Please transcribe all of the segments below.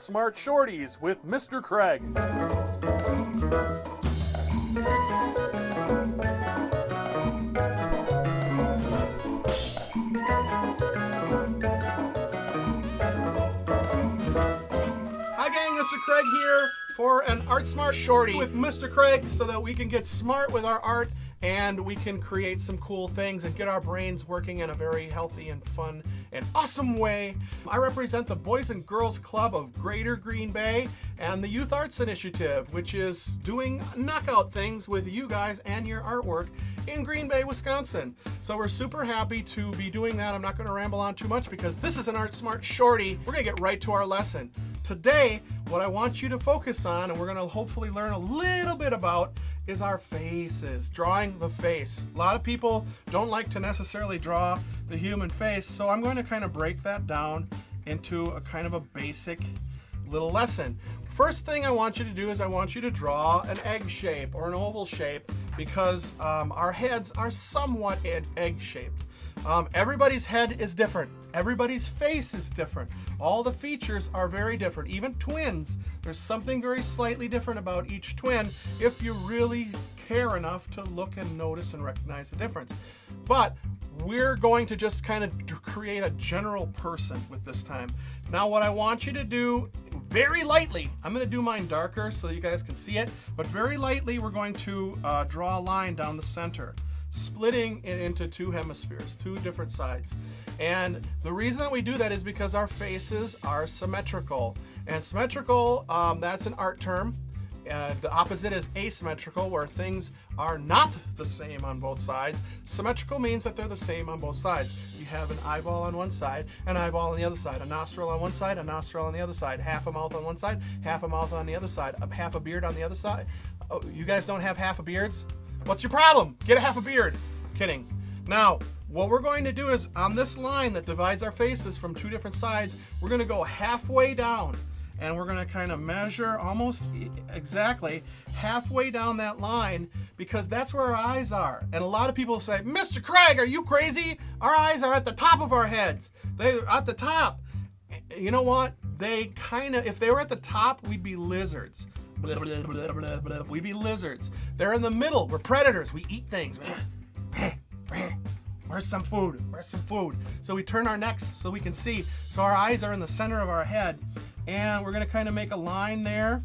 Smart Shorties with Mr. Craig. Hi gang, Mr. Craig here for an Art Smart Shorty with Mr. Craig so that we can get smart with our art and we can create some cool things and get our brains working in a very healthy and fun and awesome way. I represent the Boys and Girls Club of Greater Green Bay and the Youth Arts Initiative, which is doing knockout things with you guys and your artwork in Green Bay, Wisconsin. So we're super happy to be doing that. I'm not going to ramble on too much because this is an Art Smart Shorty. We're going to get right to our lesson. Today, what I want you to focus on, and we're going to hopefully learn a little bit about, is our faces, drawing the face. A lot of people don't like to necessarily draw the human face, so I'm going to kind of break that down into a kind of a basic little lesson. First thing I want you to do is I want you to draw an egg shape or an oval shape because our heads are somewhat egg shaped. Everybody's head is different. Everybody's face is different. All the features are very different. Even twins, there's something very slightly different about each twin if you really care enough to look and notice and recognize the difference. But we're going to just kind of create a general person with this time. Now what I want you to do very lightly, I'm going to do mine darker so you guys can see it, but very lightly we're going to draw a line down the center, splitting it into two hemispheres, two different sides. And the reason that we do that is because our faces are symmetrical. And symmetrical, that's an art term. The opposite is asymmetrical, where things are not the same on both sides. Symmetrical means that they're the same on both sides. You have an eyeball on one side, an eyeball on the other side, a nostril on one side, a nostril on the other side, half a mouth on one side, half a mouth on the other side, half a beard on the other side. Oh, you guys don't have half a beards? What's your problem? Get a half a beard. Kidding. Now, what we're going to do is on this line that divides our faces from two different sides, we're going to go halfway down. And we're going to kind of measure almost exactly halfway down that line because that's where our eyes are. And a lot of people say, Mr. Craig, are you crazy? Our eyes are at the top of our heads. They're at the top. You know what? They kind of, if they were at the top, we'd be lizards. We'd be lizards. They're in the middle. We're predators. We eat things. Where's some food? Where's some food? So we turn our necks so we can see. So our eyes are in the center of our head. And we're going to kind of make a line there.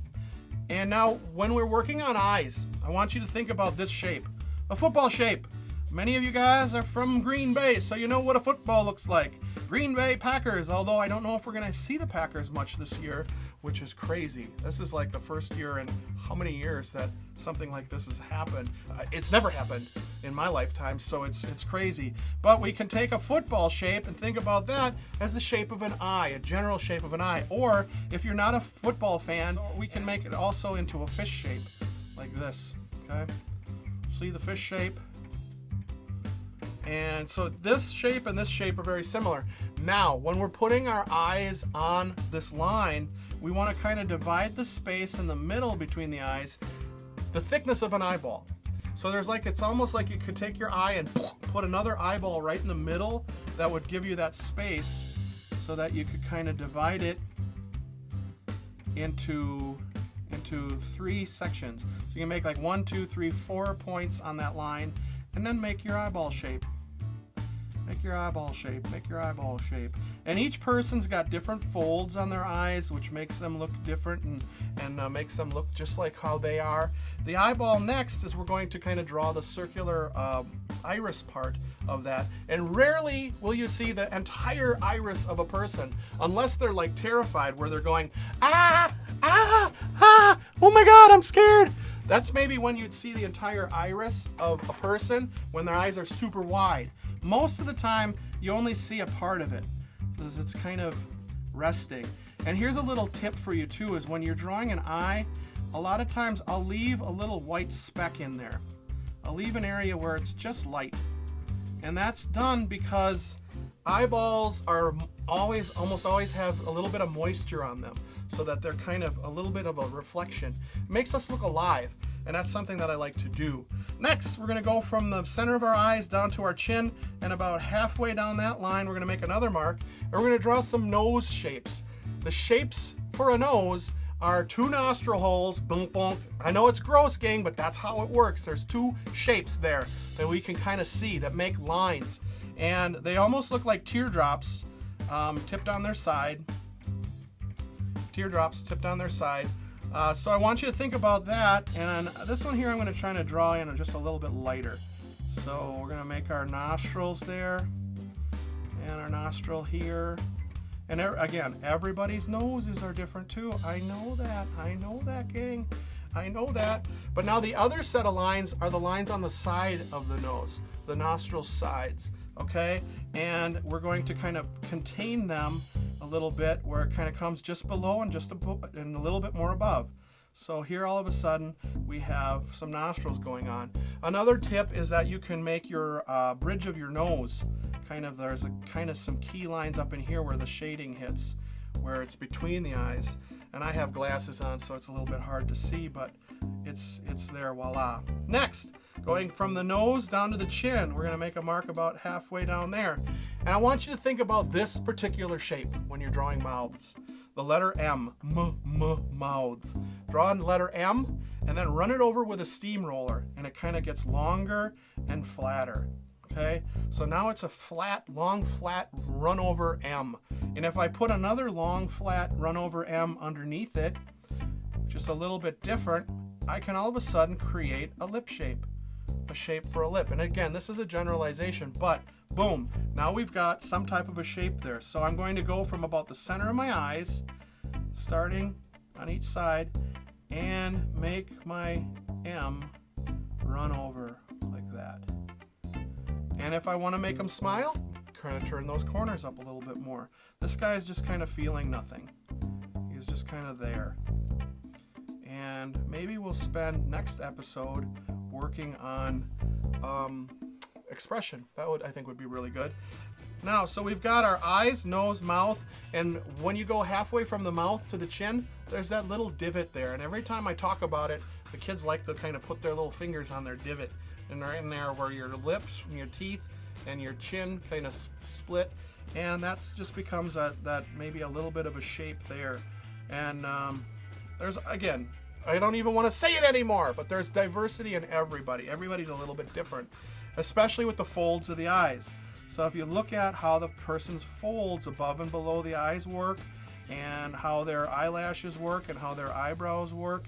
And now when we're working on eyes, I want you to think about this shape, a football shape. Many of you guys are from Green Bay, so you know what a football looks like. Green Bay Packers, although I don't know if we're going to see the Packers much this year, which is crazy. This is like the first year in how many years that something like this has happened. It's never happened in my lifetime, so it's crazy. But we can take a football shape and think about that as the shape of an eye, a general shape of an eye. Or if you're not a football fan, we can make it also into a fish shape, like this, okay? See the fish shape? And so this shape and this shape are very similar. Now, when we're putting our eyes on this line, we want to kind of divide the space in the middle between the eyes, the thickness of an eyeball. So there's like, it's almost like you could take your eye and put another eyeball right in the middle that would give you that space so that you could kind of divide it into three sections. So you can make like 1, 2, 3, 4 points on that line and then make your eyeball shape. Make your eyeball shape, make your eyeball shape. And each person's got different folds on their eyes, which makes them look different and makes them look just like how they are. The eyeball next is we're going to kind of draw the circular iris part of that. And rarely will you see the entire iris of a person, unless they're like terrified, where they're going, ah, ah, ah, oh my God, I'm scared. That's maybe when you'd see the entire iris of a person when their eyes are super wide. Most of the time, you only see a part of it because it's kind of resting. And here's a little tip for you too, is when you're drawing an eye, a lot of times I'll leave a little white speck in there. I'll leave an area where it's just light. And that's done because eyeballs are almost always have a little bit of moisture on them, so that they're kind of a little bit of a reflection. It makes us look alive. And that's something that I like to do. Next, we're going to go from the center of our eyes down to our chin, and about halfway down that line, we're going to make another mark, and we're going to draw some nose shapes. The shapes for a nose are 2 nostril holes. Boom, boom. I know it's gross, gang, but that's how it works. There's 2 shapes there that we can kind of see that make lines. And they almost look like teardrops tipped on their side. Teardrops tipped on their side. So I want you to think about that. And on this one here, I'm going to try to draw in just a little bit lighter. So we're going to make our nostrils there. And our nostril here. And again, everybody's noses are different too. I know that, gang. I know that. But now the other set of lines are the lines on the side of the nose, the nostril sides, okay? And we're going to kind of contain them a little bit where it kind of comes just below and and a little bit more above. So here all of a sudden we have some nostrils going on. Another tip is that you can make your bridge of your nose there's some key lines up in here where the shading hits, where it's between the eyes. And I have glasses on, so it's a little bit hard to see, but it's there, voila. Next, going from the nose down to the chin, we're gonna make a mark about halfway down there. And I want you to think about this particular shape when you're drawing mouths. The letter M, mouths. Draw the letter M and then run it over with a steamroller, and it kind of gets longer and flatter. Okay, so now it's a long flat run over M. And if I put another long flat run over M underneath it, just a little bit different, I can all of a sudden create a lip shape, a shape for a lip. And again, this is a generalization, but boom, now we've got some type of a shape there. So I'm going to go from about the center of my eyes, starting on each side, and make my M run over like that. And if I want to make them smile, kind of turn those corners up a little bit more. This guy is just kind of feeling nothing. He's just kind of there. And maybe we'll spend next episode working on expression. That I think would be really good. Now, so we've got our eyes, nose, mouth, and when you go halfway from the mouth to the chin, there's that little divot there. And every time I talk about it, the kids like to kind of put their little fingers on their divot. And right in there where your lips and your teeth and your chin kind of split, and that's just becomes that maybe a little bit of a shape there. And there's, again, I don't even want to say it anymore, but there's diversity in everybody. Everybody's a little bit different, especially with the folds of the eyes. So if you look at how the person's folds above and below the eyes work, and how their eyelashes work and how their eyebrows work,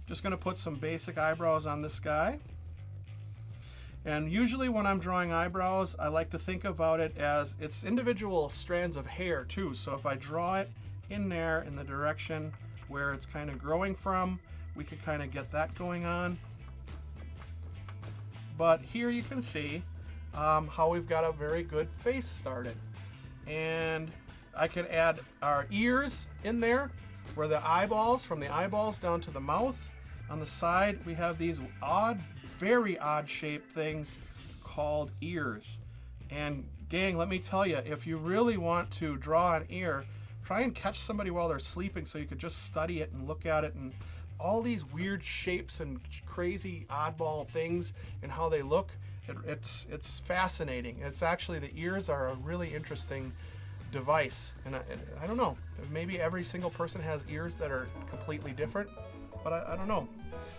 just going to put some basic eyebrows on this guy. And usually when I'm drawing eyebrows, I like to think about it as it's individual strands of hair too. So if I draw it in there in the direction where it's kind of growing from, we could kind of get that going on. But here you can see how we've got a very good face started. And I could add our ears in there, where the eyeballs, from the eyeballs down to the mouth. On the side, we have these very odd shaped things called ears. And gang, let me tell you, if you really want to draw an ear, try and catch somebody while they're sleeping so you could just study it and look at it, and all these weird shapes and crazy oddball things and how they look. It's fascinating. It's actually, the ears are a really interesting device. And I don't know, maybe every single person has ears that are completely different, but I don't know.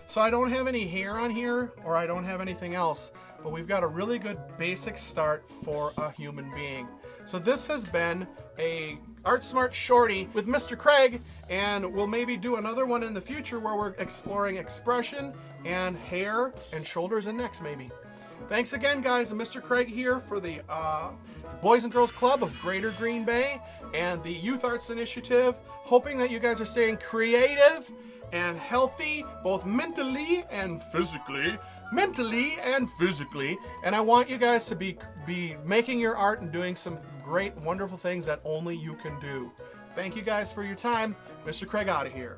So I don't have any hair on here, or I don't have anything else, but we've got a really good basic start for a human being. So this has been a Art Smart Shorty with Mr. Craig, and we'll maybe do another one in the future where we're exploring expression and hair and shoulders and necks maybe. Thanks again, guys. Mr. Craig here for the Boys and Girls Club of Greater Green Bay and the Youth Arts Initiative, hoping that you guys are staying creative and healthy, both mentally and physically. And I want you guys to be making your art and doing some great, wonderful things that only you can do. Thank you guys for your time. Mr. Craig out of here.